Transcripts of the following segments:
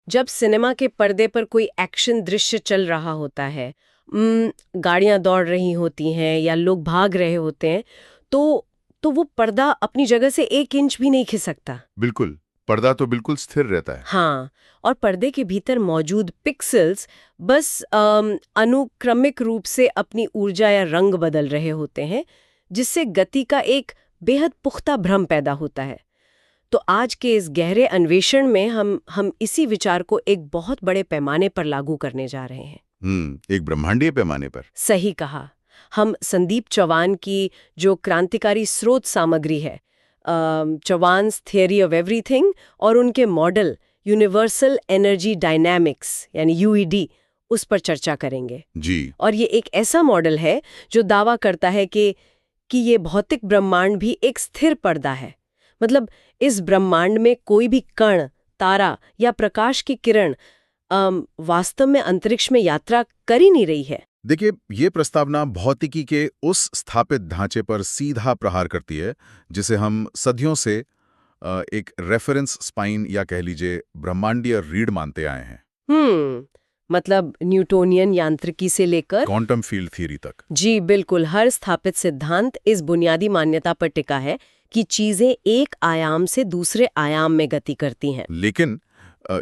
जब सिनेमा के पर्दे पर कोई एक्शन दृश्य चल रहा होता है, गाड़ियां दौड़ रही होती हैं या लोग भाग रहे होते हैं, तो वो पर्दा अपनी जगह से 1 इंच भी नहीं खिसकता। बिल्कुल, पर्दा तो बिल्कुल स्थिर रहता है। हाँ, और पर्दे के भीतर मौजूद पिक्सेल्स बस अनुक्रमिक रूप से अपनी ऊर्जा या रंग बदल रहे होते हैं, जिससे गति का एक बेहद पुख्ता भ्रम पैदा होता है। तो आज के इस गहरे अन्वेषण में हम इसी विचार को एक बहुत बड़े पैमाने पर लागू करने जा रहे हैं। एक ब्रह्मांडीय पैमाने पर। सही कहा। हम संदीप चौहान की जो क्रांतिकारी स्रोत सामग्री है, चौहान्स थियरी ऑफ एवरीथिंग, और उनके मॉडल यूनिवर्सल एनर्जी डायनामिक्स यानी यूईडी, उस पर चर्चा करेंगे जी। और ये एक ऐसा मॉडल है जो दावा करता है कि ये भौतिक ब्रह्मांड भी एक स्थिर पर्दा है। मतलब इस ब्रह्मांड में कोई भी कण, तारा या प्रकाश की किरण वास्तव में अंतरिक्ष में यात्रा कर ही नहीं रही है। देखिए, ये प्रस्तावना भौतिकी के उस स्थापित ढांचे पर सीधा प्रहार करती है जिसे हम सदियों से एक रेफरेंस स्पाइन या कह लीजिए ब्रह्मांडीय रीढ़ मानते आए हैं। मतलब न्यूटोनियन यांत्रिकी से लेकर क्वांटम फील्ड थ्योरी तक। जी बिल्कुल, हर स्थापित सिद्धांत इस बुनियादी मान्यता पर टिका है कि चीजें एक आयाम से दूसरे आयाम में गति करती हैं। लेकिन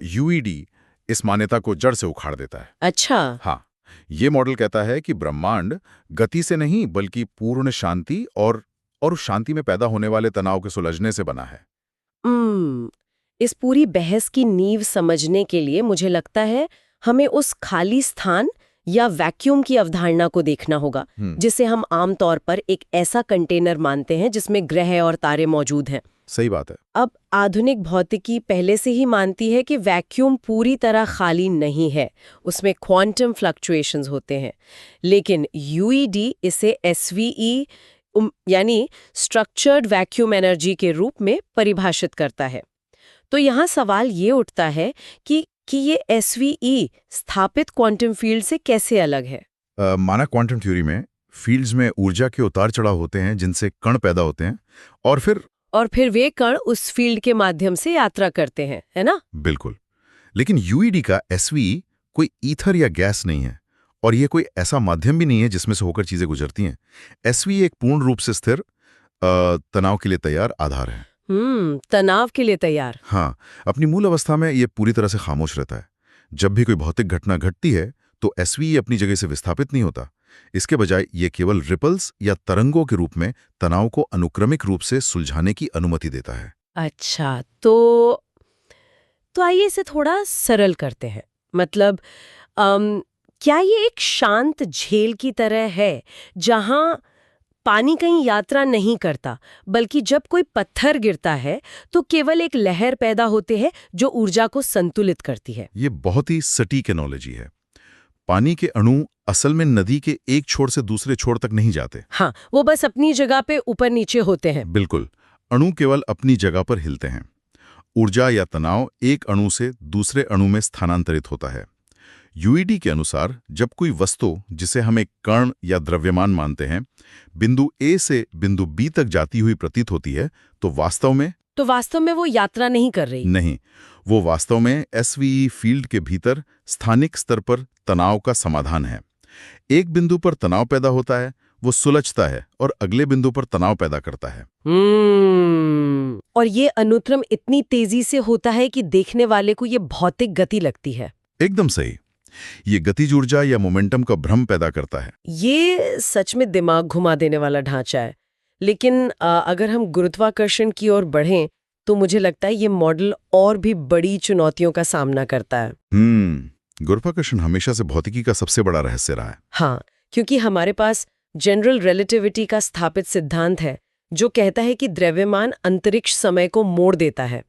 यूईडी इस मान्यता को जड़ से उखाड़ देता है। अच्छा। हाँ, ये मॉडल कहता है कि ब्रह्मांड गति से नहीं बल्कि पूर्ण शांति और उस शांति में पैदा होने वाले तनाव के सुलझने से बना है। इस पूरी बहस की नींव समझने के लिए मुझे लगता है हमें उस खाली स्थान या वैक्यूम की अवधारणा को देखना होगा, जिसे हम आमतौर पर एक ऐसा कंटेनर मानते हैं जिसमें ग्रह और तारे मौजूद हैं। सही बात है। अब आधुनिक भौतिकी पहले से ही मानती है कि वैक्यूम पूरी तरह खाली नहीं है, उसमें क्वांटम फ्लक्चुएशंस होते हैं। लेकिन यूईडी इसे एसवीई यानी स्ट्रक्चर्ड वैक्यूम एनर्जी के रूप में परिभाषित करता है। तो यहाँ सवाल ये उठता है कि ये एसवीई स्थापित क्वांटम फील्ड से कैसे अलग है। माना क्वांटम थ्योरी में फील्ड्स में ऊर्जा के उतार चढ़ाव होते हैं जिनसे कण पैदा होते हैं और फिर वे कण उस फील्ड के माध्यम से यात्रा करते हैं, है ना? बिल्कुल। लेकिन यूईडी का एसवीई कोई ईथर या गैस नहीं है और ये कोई ऐसा माध्यम भी नहीं है जिसमें से होकर चीजें गुजरती हैं। एसवीई एक पूर्ण रूप से स्थिर तनाव के लिए तैयार आधार है। तनाव के लिए तैयार। हाँ, अपनी मूल अवस्था में ये पूरी तरह से खामोश रहता है। जब भी कोई भौतिक घटना घटती है तो एसवीई अपनी जगह से विस्थापित नहीं होता। इसके बजाय ये केवल रिपल्स या तरंगों के रूप में तनाव को अनुक्रमिक रूप से सुलझाने की अनुमति देता है। अच्छा, तो आइए इसे थोड़ा सरल करते हैं। मतलब क्या ये एक शांत झील की तरह है जहां पानी कहीं यात्रा नहीं करता, बल्कि जब कोई पत्थर गिरता है तो केवल एक लहर पैदा होती है जो ऊर्जा को संतुलित करती है? ये बहुत ही सटीक एनोलॉजी है। पानी के अणु असल में नदी के एक छोर से दूसरे छोर तक नहीं जाते। हाँ, वो बस अपनी जगह पे ऊपर नीचे होते हैं। बिल्कुल, अणु केवल अपनी जगह पर हिलते हैं। ऊर्जा या तनाव एक अणु से दूसरे अणु में स्थानांतरित होता है। यूईडी के अनुसार जब कोई वस्तु, जिसे हम एक कण या द्रव्यमान मानते हैं, बिंदु ए से बिंदु बी तक जाती हुई प्रतीत होती है तो वास्तव में वो यात्रा नहीं कर रही। नहीं, वो वास्तव में एसवीई फील्ड के भीतर स्थानिक स्तर पर तनाव का समाधान है। एक बिंदु पर तनाव पैदा होता है, वो सुलझता है और अगले बिंदु पर तनाव पैदा करता है। और ये अनुक्रम इतनी तेजी से होता है कि देखने वाले को ये भौतिक गति लगती है। एकदम सही। ये गतिज ऊर्जा या मोमेंटम का भ्रम पैदा करता है। ये सच में दिमाग घुमा देने वाला ढांचा है। लेकिन अगर हम गुरुत्वाकर्षण की ओर बढ़ें तो मुझे लगता है ये मॉडल और भी बड़ी चुनौतियों का सामना करता है। गुरुत्वाकर्षण हमेशा से भौतिकी का सबसे बड़ा रहस्य रहा है। हाँ, क्योंकि हमारे पास जनरल रिलेटिविटी का स्थापित सिद्धांत है जो कहता है कि द्रव्यमान अंतरिक्ष समय को मोड़ देता है,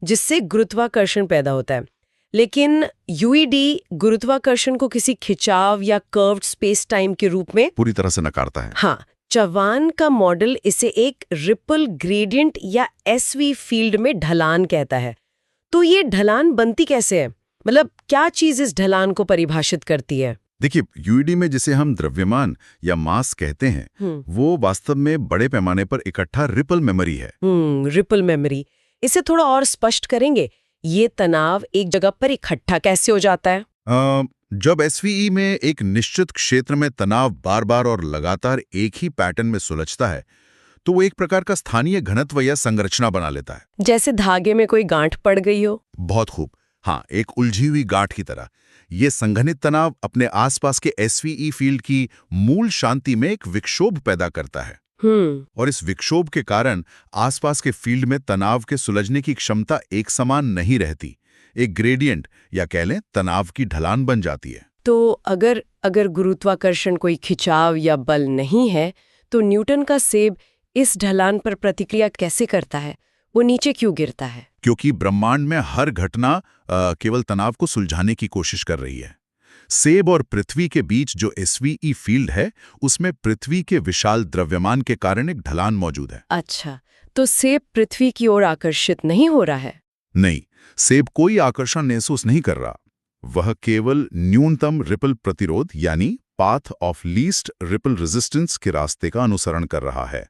जिससे गुरुत्वाकर्षण पैदा होता है। लेकिन यूईडी गुरुत्वाकर्षण को किसी खिंचाव या कर्व्ड स्पेस टाइम के रूप में पूरी तरह से नकारता है। हाँ, चौहान का मॉडल इसे एक रिपल ग्रेडियंट या एसवी फील्ड में ढलान कहता है। तो ये ढलान बनती कैसे है? मतलब क्या चीज इस ढलान को परिभाषित करती है? देखिए, यूईडी में जिसे हम द्रव्यमान या मास कहते हैं, वो वास्तव में बड़े पैमाने पर इकट्ठा रिपल मेमोरी है। रिपल मेमोरी, इसे थोड़ा और स्पष्ट करेंगे? ये तनाव एक जगह पर इकट्ठा कैसे हो जाता है? जब एसवीई में एक निश्चित क्षेत्र में तनाव बार बार और लगातार एक ही पैटर्न में सुलझता है, तो वो एक प्रकार का स्थानीय घनत्व या संरचना बना लेता है। जैसे धागे में कोई गांठ पड़ गई हो। बहुत खूब। हाँ, एक उलझी हुई गांठ की तरह। ये संघनित तनाव अपने आसपास के एसवीई फील्ड की मूल शांति में एक विक्षोभ पैदा करता है। और इस विक्षोभ के कारण आसपास के फील्ड में तनाव के सुलझने की क्षमता एक समान नहीं रहती। एक ग्रेडियंट या कह लें तनाव की ढलान बन जाती है। तो अगर गुरुत्वाकर्षण कोई खिंचाव या बल नहीं है, तो न्यूटन का सेब इस ढलान पर प्रतिक्रिया कैसे करता है? वो नीचे क्यों गिरता है? क्योंकि ब्रह्मांड में हर घटना केवल तनाव को सुलझाने की कोशिश कर रही है। सेब और पृथ्वी के बीच जो एसवीई फील्ड है, उसमें पृथ्वी के विशाल द्रव्यमान के कारण एक ढलान मौजूद है। अच्छा, तो सेब पृथ्वी की ओर आकर्षित नहीं हो रहा है? नहीं, सेब कोई आकर्षण महसूस नहीं कर रहा। वह केवल न्यूनतम रिपल प्रतिरोध यानी path of least ripple resistance के रास्ते का अनुसरण कर रहा है।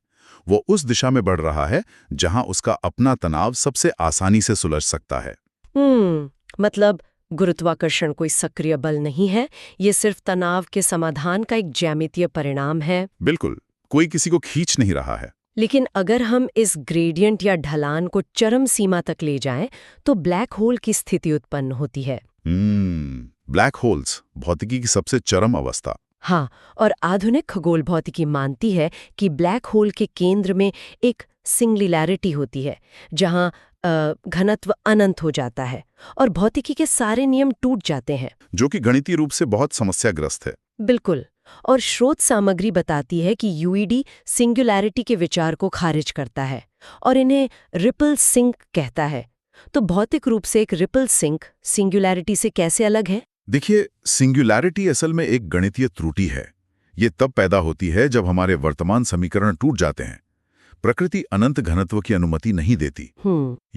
वो उस दिशा में बढ़ रहा है जहां उसका अपना तनाव सबसे आसानी से सुलझ सकता है। मतलब गुरुत्वाकर्षण कोई सक्रिय बल नहीं है, ये सिर्फ तनाव के समाधान का एक ज्यामितीय परिणाम है। बिल्कुल, कोई किसी को खींच नहीं रहा है। लेकिन अगर हम इस ग्रेडियंट या ढलान को चरम सीमा तक ले जाएं, तो ब्लैक होल की स्थिति उत्पन्न होती है। ब्लैक होल्स, भौतिकी की सबसे चरम अवस्था। हाँ, और आधुनिक खगोल भौतिकी मानती है कि ब्लैक होल के केंद्र में एक सिंगुलैरिटी होती है, जहां घनत्व अनंत हो जाता है और भौतिकी के सारे नियम टूट जाते हैं, जो कि गणितीय रूप से बहुत समस्याग्रस्त है। बिल्कुल। और स्रोत सामग्री बताती है कि यूईडी सिंगुलैरिटी के विचार को खारिज करता है और इन्हें रिपल सिंक कहता है। तो भौतिक रूप से एक रिपल सिंक सिंगुलैरिटी से कैसे अलग है? देखिए, सिंगुलैरिटी असल में एक गणितीय त्रुटि है। ये तब पैदा होती है जब हमारे वर्तमान समीकरण टूट जाते हैं। प्रकृति अनंत घनत्व की अनुमति नहीं देती।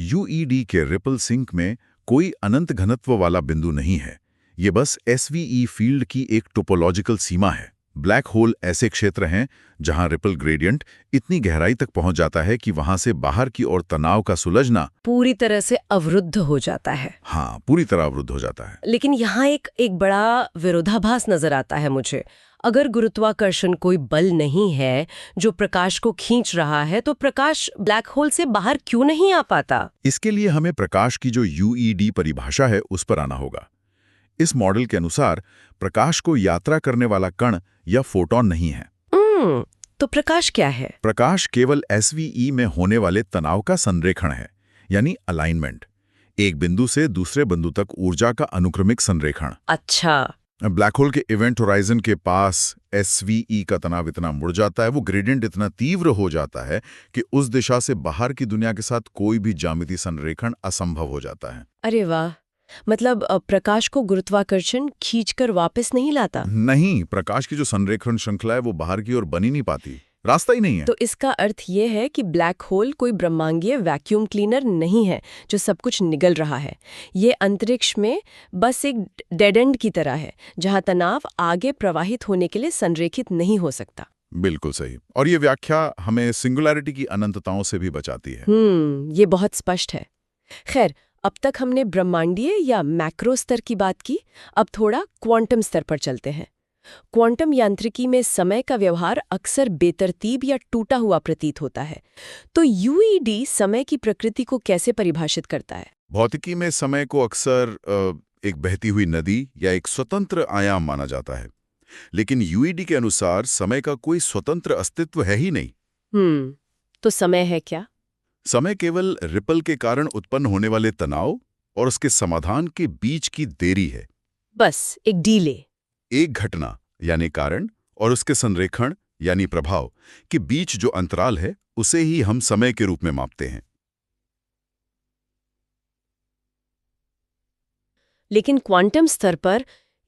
यूईडी के रिपल सिंक में कोई अनंत घनत्व वाला बिंदु नहीं है। ये बस एसवीई फील्ड की एक टोपोलॉजिकल सीमा है। ब्लैक होल ऐसे क्षेत्र हैं जहां रिपल ग्रेडियंट इतनी गहराई तक पहुंच जाता है कि वहां से बाहर की ओर तनाव का सुलझना पूरी तरह से अवरुद्ध हो जाता है। हाँ, पूरी तरह अवरुद्ध हो जाता है। लेकिन यहाँ एक बड़ा विरोधाभास नजर आता है मुझे। अगर गुरुत्वाकर्षण कोई बल नहीं है जो प्रकाश को खींच रहा है, तो प्रकाश ब्लैक होल से बाहर क्यों नहीं आ पाता? इसके लिए हमें प्रकाश की जो यूईडी परिभाषा है उस पर आना होगा। इस मॉडल के अनुसार प्रकाश को यात्रा करने वाला कण या फोटोन नहीं है। तो प्रकाश क्या है? प्रकाश केवल एसवीई में होने वाले तनाव का संरेखण है, यानी अलाइनमेंट। एक बिंदु से दूसरे बिंदु तक ऊर्जा का अनुक्रमिक संरेखण। अच्छा। ब्लैक होल के इवेंट होराइजन के पास एसवीई का तनाव इतना मुड़ जाता है, वो ग्रेडियंट इतना तीव्र हो जाता है कि उस दिशा से बाहर की दुनिया के साथ कोई भी ज्यामितीय संरेखण असंभव हो जाता है। अरे वाह! मतलब प्रकाश को गुरुत्वाकर्षण खींचकर वापस नहीं लाता? नहीं, प्रकाश की जो संरेखण श्रृंखला है वो बाहर की ओर बनी नहीं पाती, रास्ता ही नहीं है। तो इसका अर्थ ये है कि ब्लैक होल कोई ब्रह्मांडीय वैक्यूम क्लीनर नहीं है जो सब कुछ निगल रहा है। ये अंतरिक्ष में बस एक डेड एंड की तरह है जहां तनाव आगे प्रवाहित होने के लिए संरेखित नहीं हो सकता। बिल्कुल सही। और ये व्याख्या हमें सिंगुलैरिटी की अनंतताओं से भी बचाती है। ये बहुत स्पष्ट है। खैर, अब तक हमने ब्रह्मांडीय या मैक्रो स्तर की बात की, अब थोड़ा क्वांटम स्तर पर चलते हैं। क्वांटम यांत्रिकी में समय का व्यवहार अक्सर बेतरतीब या टूटा हुआ प्रतीत होता है। तो यूईडी समय की प्रकृति को कैसे परिभाषित करता है? भौतिकी में समय को अक्सर एक बहती हुई नदी या एक स्वतंत्र आयाम माना जाता है, लेकिन यूईडी के अनुसार समय का कोई स्वतंत्र अस्तित्व है ही नहीं। तो समय है क्या? समय केवल रिपल के कारण उत्पन्न होने वाले तनाव और उसके समाधान के बीच की देरी है। बस एक डीले। एक घटना यानी कारण और उसके संरेखण यानी प्रभाव के बीच जो अंतराल है, उसे ही हम समय के रूप में मापते हैं। लेकिन क्वांटम स्तर पर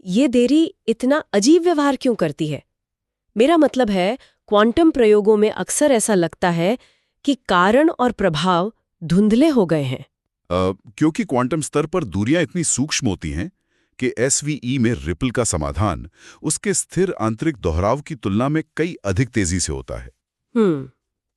यह देरी इतना अजीब व्यवहार क्यों करती है? मेरा मतलब है, क्वांटम प्रयोगों में अक्सर ऐसा लगता है कि कारण और प्रभाव धुंधले हो गए हैं। क्योंकि क्वांटम स्तर पर दूरियां इतनी सूक्ष्म होती हैं कि एसवीई में रिपल का समाधान उसके स्थिर आंतरिक दोहराव की तुलना में कई अधिक तेजी से होता है।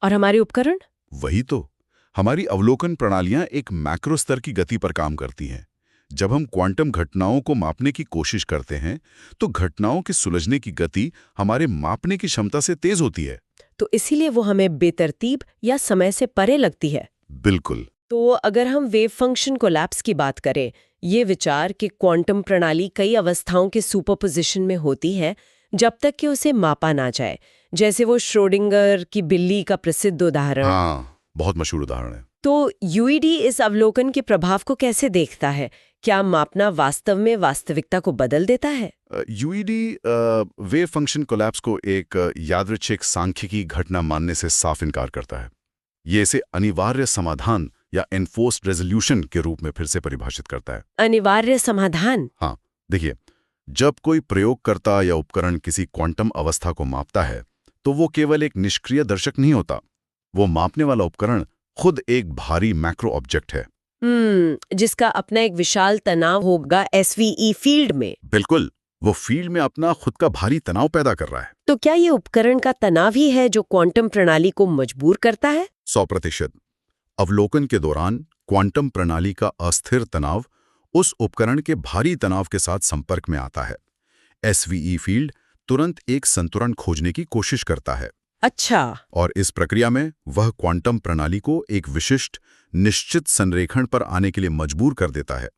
और हमारे उपकरण? वही तो, हमारी अवलोकन प्रणालियां एक मैक्रो स्तर की गति पर काम करती हैं। जब हम क्वांटम घटनाओं को मापने की कोशिश करते हैं तो घटनाओं के सुलझने की गति हमारे मापने की क्षमता से तेज होती है। तो इसीलिए वो हमें बेतरतीब या समय से परे लगती है। बिल्कुल। तो अगर हम वेव फंक्शन कोलैप्स की बात करें, ये विचार कि क्वांटम प्रणाली कई अवस्थाओं के सुपरपोजिशन में होती है जब तक कि उसे मापा ना जाए, जैसे वो श्रोडिंगर की बिल्ली का प्रसिद्ध उदाहरण। हाँ, बहुत मशहूर उदाहरण है। तो यूईडी इस अवलोकन के प्रभाव को कैसे देखता है? क्या मापना वास्तव में वास्तविकता को बदल देता है? यूईडी वेव फंक्शन कोलैप्स को एक यादृच्छिक सांख्यिकी घटना मानने से साफ इनकार करता है। ये इसे अनिवार्य समाधान या एनफोर्स्ड रेजोल्यूशन के रूप में फिर से परिभाषित करता है। अनिवार्य समाधान? हाँ, देखिए, जब कोई प्रयोगकर्ता या उपकरण किसी क्वांटम अवस्था को मापता है तो वो केवल एक निष्क्रिय दर्शक नहीं होता। वो मापने वाला उपकरण खुद एक भारी मैक्रो ऑब्जेक्ट है। जिसका अपना एक विशाल तनाव होगा एसवीई फील्ड में। बिल्कुल, वो फील्ड में अपना खुद का भारी तनाव पैदा कर रहा है। तो क्या ये उपकरण का तनाव ही है जो क्वांटम प्रणाली को मजबूर करता है? 100%। अवलोकन के दौरान क्वांटम प्रणाली का अस्थिर तनाव उस उपकरण के भारी तनाव के साथ संपर्क में आता है। एसवीई फील्ड तुरंत एक संतुलन खोजने की कोशिश करता है। अच्छा। और इस प्रक्रिया में वह क्वांटम प्रणाली को एक विशिष्ट निश्चित संरेखण पर आने के लिए मजबूर कर देता है,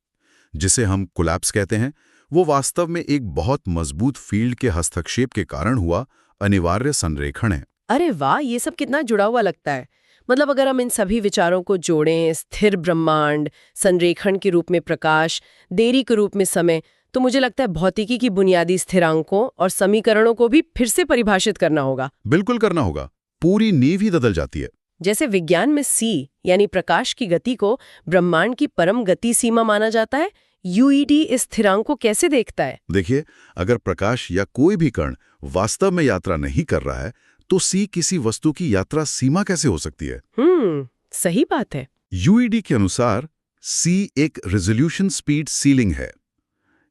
जिसे हम कोलैप्स कहते हैं। वो वास्तव में एक बहुत मजबूत फील्ड के हस्तक्षेप के कारण हुआ अनिवार्य संरेखण है। अरे वाह, ये सब कितना जुड़ा हुआ लगता है। मतलब अगर हम इन सभी विचारों को जोड़ें, स्थिर ब्रह्मांड, संरेखण के रूप में प्रकाश, देरी के रूप में समय, तो मुझे लगता है भौतिकी की बुनियादी स्थिरांकों और समीकरणों को भी फिर से परिभाषित करना होगा। बिल्कुल करना होगा। पूरी नींव ही बदल जाती है। जैसे विज्ञान में c यानी प्रकाश की गति को ब्रह्मांड की परम गति सीमा माना जाता है, यूईडी इस स्थिरांक को कैसे देखता है? देखिए, अगर प्रकाश या कोई भी कण वास्तव में यात्रा नहीं कर रहा है तो c किसी वस्तु की यात्रा सीमा कैसे हो सकती है? सही बात है। यूईडी के अनुसार c एक रेजोल्यूशन स्पीड सीलिंग है।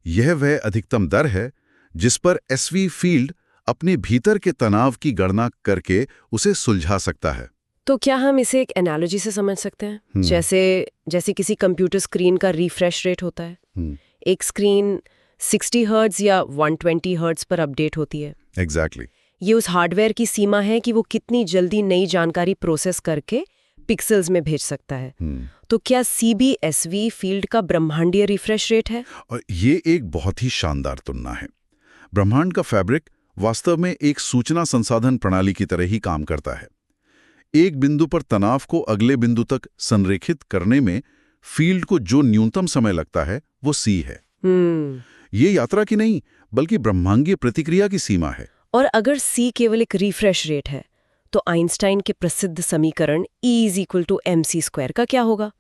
यह वह अधिकतम दर है जिस पर एसवी फील्ड अपने भीतर के तनाव की गणना करके उसे सुलझा सकता है। तो क्या हम इसे एक एनालॉजी से समझ सकते हैं? जैसे किसी कंप्यूटर स्क्रीन का रिफ्रेश रेट होता है। एक स्क्रीन 60 हर्ट्ज या 120 हर्ट्ज पर अपडेट होती है। एग्जैक्टली। ये उस हार्डवेयर की सीमा है कि वो कितनी जल्दी नई जानकारी प्रोसेस करके पिक्सेल्स में भेज सकता है। तो क्या सीबीएसवी फील्ड का ब्रह्मांडीय रिफ्रेश रेट है? और ये एक बहुत ही शानदार तुलना है। ब्रह्मांड का फैब्रिक वास्तव में एक सूचना संसाधन प्रणाली की तरह ही काम करता है। एक बिंदु पर तनाव को अगले बिंदु तक संरेखित करने में फील्ड को जो न्यूनतम समय लगता है वो सी है। ये यात्रा की नहीं बल्कि ब्रह्मांडीय प्रतिक्रिया की सीमा है। और अगर सी केवल एक रिफ्रेश रेट है तो आइंस्टाइन के प्रसिद्ध समीकरण E=mc² का क्या होगा?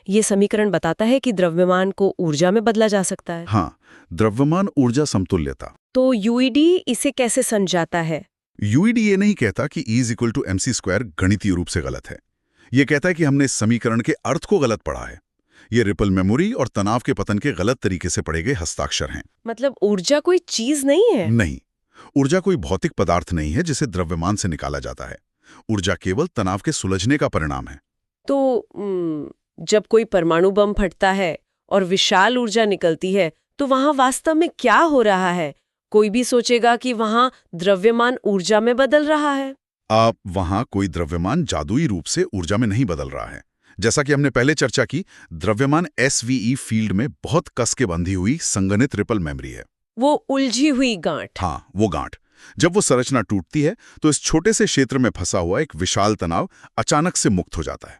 ये समीकरण बताता है कि द्रव्यमान को ऊर्जा में बदला जा सकता है। हाँ, द्रव्यमान ऊर्जा समतुल्यता। तो यूईडी इसे कैसे समझाता है? यूईडी ये नहीं कहता कि E=mc² गणितीय रूप से गलत है। ये कहता है कि हमने इस समीकरण के अर्थ को गलत पढ़ा है। ये रिपल मेमोरी और तनाव के पतन के गलत तरीके से पढ़े गए हस्ताक्षर हैं। मतलब ऊर्जा कोई चीज नहीं है? नहीं, ऊर्जा कोई भौतिक पदार्थ नहीं है जिसे द्रव्यमान से निकाला जाता है। ऊर्जा केवल तनाव के सुलझने का परिणाम है। तो जब कोई परमाणु बम फटता है और विशाल ऊर्जा निकलती है तो वहां वास्तव में क्या हो रहा है? कोई भी सोचेगा कि वहां द्रव्यमान ऊर्जा में बदल रहा है। वहां कोई द्रव्यमान जादुई रूप से ऊर्जा में नहीं बदल रहा है। जैसा कि हमने पहले चर्चा की, द्रव्यमान एसवीई फील्ड में बहुत कस के बंधी हुई संगणित रिपल मेमोरी है। वो उलझी हुई गांठ। हाँ, वो गांठ। जब वो संरचना टूटती है तो इस छोटे से क्षेत्र में फंसा हुआ एक विशाल तनाव अचानक से मुक्त हो जाता है।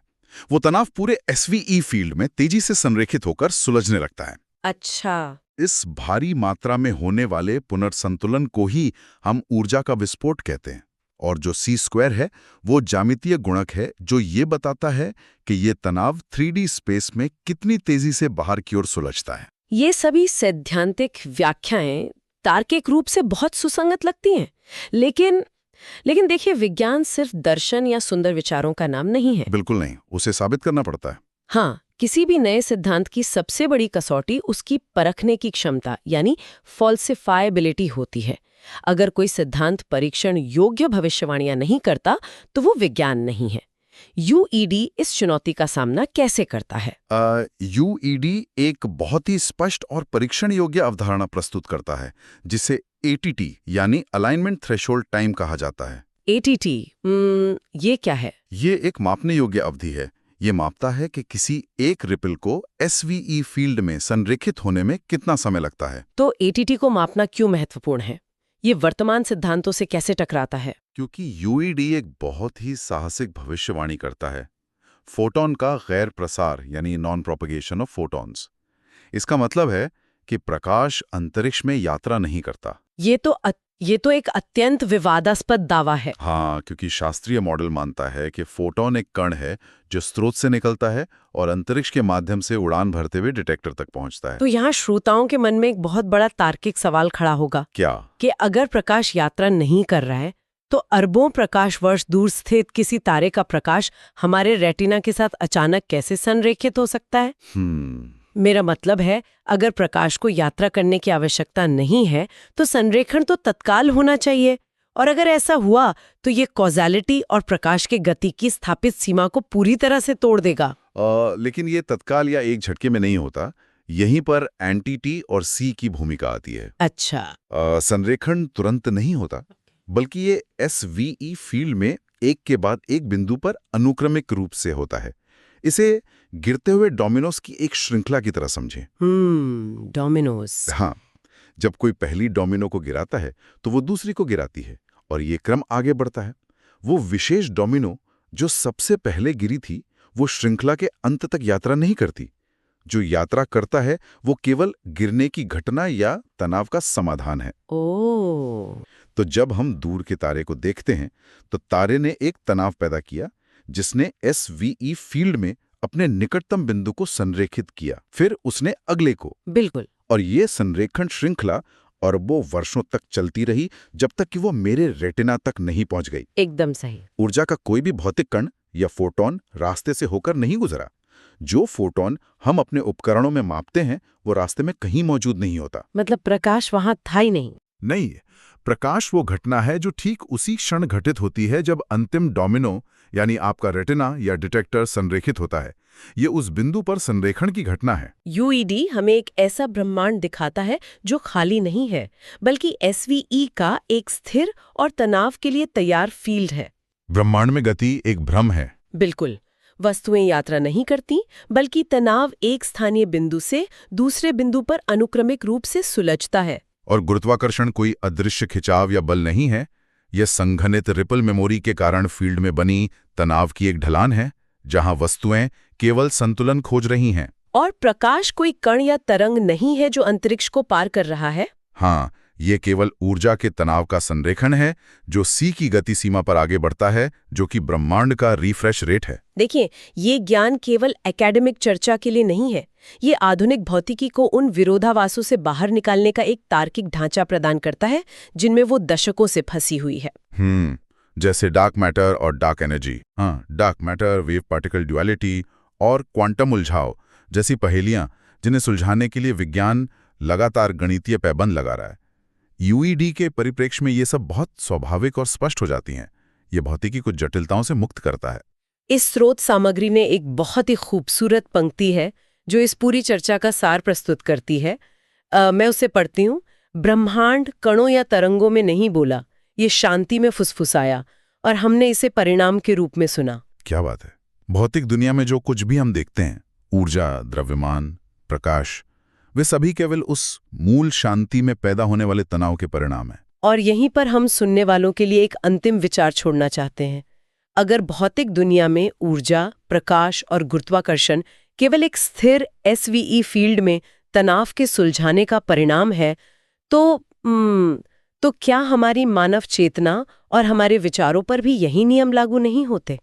वो तनाव पूरे एसवीई फील्ड में तेजी से संरेखित होकर सुलझने लगता है। अच्छा। इस भारी मात्रा में होने वाले पुनर्संतुलन को ही हम ऊर्जा का विस्फोट कहते हैं। और जो c² है वो ज्यामितीय गुणक है जो ये बताता है कि ये तनाव 3D स्पेस में कितनी तेजी से बाहर की ओर सुलझता है। ये सभी सैद्धांतिक व्याख्याएं तार्किक रूप से बहुत सुसंगत लगती हैं, लेकिन देखिए, विज्ञान सिर्फ दर्शन या सुंदर विचारों का नाम नहीं है। बिल्कुल नहीं, उसे साबित करना पड़ता है। हाँ, किसी भी नए सिद्धांत की सबसे बड़ी कसौटी उसकी परखने की क्षमता यानी फॉल्सिफाइबिलिटी होती है। अगर कोई सिद्धांत परीक्षण योग्य भविष्यवाणियां नहीं करता तो वो विज्ञान नहीं है। यूईडी इस चुनौती का सामना कैसे करता है? यूईडी एक बहुत ही स्पष्ट और परीक्षण योग्य अवधारणा प्रस्तुत करता है, जिसे एटीटी यानी अलाइनमेंट थ्रेशोल्ड टाइम कहा जाता है। एटीटी, ये क्या है? ये एक मापने योग्य अवधि है। ये मापता है कि किसी एक रिपल को एसवीई फील्ड में संरेखित होने में कितना समय लगता है। तो एटीटी को मापना क्यों महत्वपूर्ण है? ये वर्तमान सिद्धांतों से कैसे टकराता है? क्योंकि यूईडी एक बहुत ही साहसिक भविष्यवाणी करता है, फोटॉन का गैर प्रसार यानी नॉन प्रोपगेशन ऑफ फोटॉन्स। इसका मतलब है कि प्रकाश अंतरिक्ष में यात्रा नहीं करता। ये तो एक अत्यंत विवादास्पद दावा है। हाँ, क्योंकि शास्त्रीय मॉडल मानता है कि फोटॉन एक कण है जो स्रोत से निकलता है और अंतरिक्ष के माध्यम से उड़ान भरते हुए डिटेक्टर तक पहुंचता है। तो यहाँ श्रोताओं के मन में एक बहुत बड़ा तार्किक सवाल खड़ा होगा। क्या? कि अगर प्रकाश यात्रा नहीं कर रहा है तो अरबों प्रकाश वर्ष दूर स्थित किसी तारे का प्रकाश हमारे रेटिना के साथ अचानक कैसे संरेखित हो सकता है? मेरा मतलब है, अगर प्रकाश को यात्रा करने की आवश्यकता नहीं है तो संरेखण तो तत्काल होना चाहिए, और अगर ऐसा हुआ तो ये कॉज़ैलिटी और प्रकाश के गति की स्थापित सीमा को पूरी तरह से तोड़ देगा। लेकिन ये तत्काल या एक झटके में नहीं होता। यहीं पर एंटी टी और सी की भूमिका आती है। अच्छा। संरेखण तुरंत नहीं होता, बल्कि ये एसवीई फील्ड में एक के बाद एक बिंदु पर अनुक्रमिक रूप से होता है। इसे गिरते हुए डोमिनोज की एक श्रृंखला की तरह समझें। डोमिनोज। हाँ, जब कोई पहली डोमिनो को गिराता है तो वो दूसरी को गिराती है और ये क्रम आगे बढ़ता है। वो विशेष डोमिनो जो सबसे पहले गिरी थी, वो श्रृंखला के अंत तक यात्रा नहीं करती। जो यात्रा करता है वो केवल गिरने की घटना या तनाव का समाधान है। तो जब हम दूर के तारे को देखते हैं तो तारे ने एक तनाव पैदा किया जिसने एसवीई फील्ड में अपने निकटतम बिंदु को संरेखित किया, फिर उसने अगले को। बिल्कुल। और ये संरेखण श्रृंखला अरबों वर्षों तक चलती रही, जब तक कि वो मेरे रेटिना तक नहीं पहुंच गई। एकदम सही। ऊर्जा का कोई भी भौतिक कण या फोटॉन रास्ते से होकर नहीं गुजरा। जो फोटॉन हम अपने उपकरणों में मापते हैं वो रास्ते में कहीं मौजूद नहीं होता। मतलब प्रकाश वहां था ही नहीं। नहीं, प्रकाश वो घटना है जो ठीक उसी क्षण घटित होती है जब अंतिम डोमिनो यानी आपका रेटिना या डिटेक्टर संरेखित होता है। ये उस बिंदु पर संरेखण की घटना है। यूईडी हमें एक ऐसा ब्रह्मांड दिखाता है जो खाली नहीं है, बल्कि एसवीई का एक स्थिर और तनाव के लिए तैयार फील्ड है। ब्रह्मांड में गति एक भ्रम है। बिल्कुल। वस्तुएं यात्रा नहीं करती, बल्कि तनाव एक स्थानीय बिंदु से दूसरे बिंदु पर अनुक्रमिक रूप से सुलझता है। और गुरुत्वाकर्षण कोई अदृश्य खिंचाव या बल नहीं है। यह संघनित रिपल मेमोरी के कारण फील्ड में बनी तनाव की एक ढलान है, जहां वस्तुएं केवल संतुलन खोज रही हैं। और प्रकाश कोई कण या तरंग नहीं है जो अंतरिक्ष को पार कर रहा है। हाँ, ये केवल ऊर्जा के तनाव का संरेखण है जो सी की गति सीमा पर आगे बढ़ता है, जो कि ब्रह्मांड का रिफ्रेश रेट है। देखिए, ये ज्ञान केवल एकेडमिक चर्चा के लिए नहीं है। ये आधुनिक भौतिकी को उन विरोधाभासों से बाहर निकालने का एक तार्किक ढांचा प्रदान करता है जिनमें वो दशकों से फंसी हुई है। जैसे डार्क मैटर और डार्क एनर्जी। हाँ, dark matter, wave particle duality और क्वांटम उलझाव जैसी पहेलियां जिन्हें सुलझाने के लिए विज्ञान लगातार गणितीय पैबंद लगा रहा है। यूईडी के परिप्रेक्ष्य में ये सब बहुत स्वाभाविक और स्पष्ट हो जाती हैं। ये भौतिकी को जटिलताओं से मुक्त करता है। इस स्रोत सामग्री में एक बहुत ही खूबसूरत पंक्ति है जो इस पूरी चर्चा का सार प्रस्तुत करती है। मैं उसे पढ़ती हूँ। ब्रह्मांड कणों या तरंगों में नहीं बोला, ये शांति में फुसफुसाया और हमने इसे परिणाम के रूप में सुना। क्या बात है। भौतिक दुनिया में जो कुछ भी हम देखते हैं, ऊर्जा, द्रव्यमान, प्रकाश, वे सभी केवल उस मूल शांति में पैदा होने वाले तनाव के परिणाम हैं। और यहीं पर हम सुनने वालों के लिए एक अंतिम विचार छोड़ना चाहते हैं। अगर भौतिक दुनिया में ऊर्जा, प्रकाश और गुरुत्वाकर्षण केवल एक स्थिर एसवीई फील्ड में तनाव के सुलझाने का परिणाम है, तो क्या हमारी मानव चेतना और हमारे विचारों पर भी यही नियम लागू नहीं होते?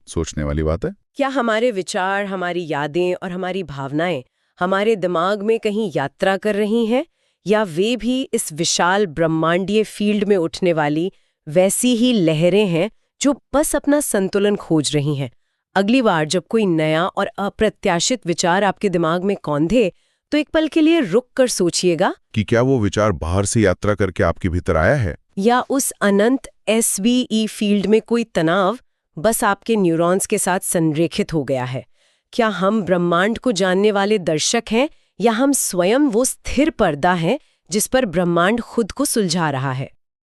सोचने वाली बात है। क्या हमारे विचार, हमारी यादें और हमारी भावनाएं हमारे दिमाग में कहीं यात्रा कर रही हैं, या वे भी इस विशाल ब्रह्मांडीय फील्ड में उठने वाली वैसी ही लहरें हैं जो बस अपना संतुलन खोज रही हैं? अगली बार जब कोई नया और अप्रत्याशित विचार आपके दिमाग में कौंधे, तो एक पल के लिए रुक कर सोचिएगा कि क्या वो विचार बाहर से यात्रा करके आपके भीतर आया है, या उस अनंत एसवीई फील्ड में कोई तनाव बस आपके न्यूरॉन्स के साथ संरेखित हो गया है। क्या हम ब्रह्मांड को जानने वाले दर्शक हैं या हम स्वयं वो स्थिर पर्दा हैं जिस पर ब्रह्मांड खुद को सुलझा रहा है?